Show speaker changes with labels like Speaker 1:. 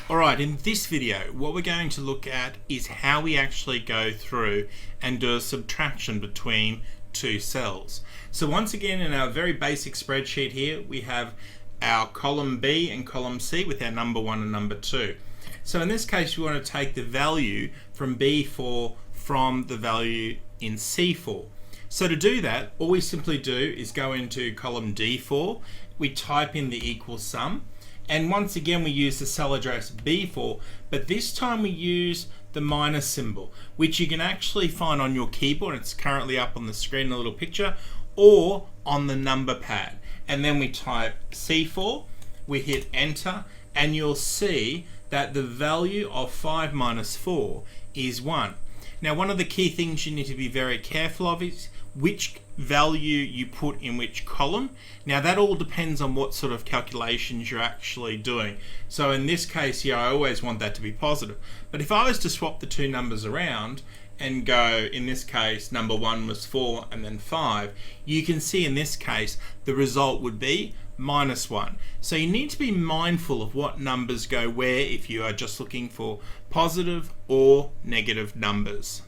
Speaker 1: Alright, in this video what we're going to look at is how we actually go through and do a subtraction between two cells. So once again, in our very basic spreadsheet here, we have our column B and column C with our number 1 and number 2. So in this case we want to take the value from B4 from the value in C4. So to do that, all we simply do is go into column D4, we type in the equal sum, and once again we use the cell address B4, but this time we use the minus symbol, which you can actually find on your keyboard. It's currently up on the screen, a little picture, or on the number pad. And then we type C4, we hit enter, and you'll see that the value of 5 minus 4 is 1. Now, one of the key things you need to be very careful of is which value you put in which column. Now that all depends on what sort of calculations you're actually doing. So in this case here, I always want that to be positive. But if I was to swap the two numbers around and go, in this case, number 1 was 4 and then 5, you can see in this case the result would be minus 1. So you need to be mindful of what numbers go where if you are just looking for positive or negative numbers.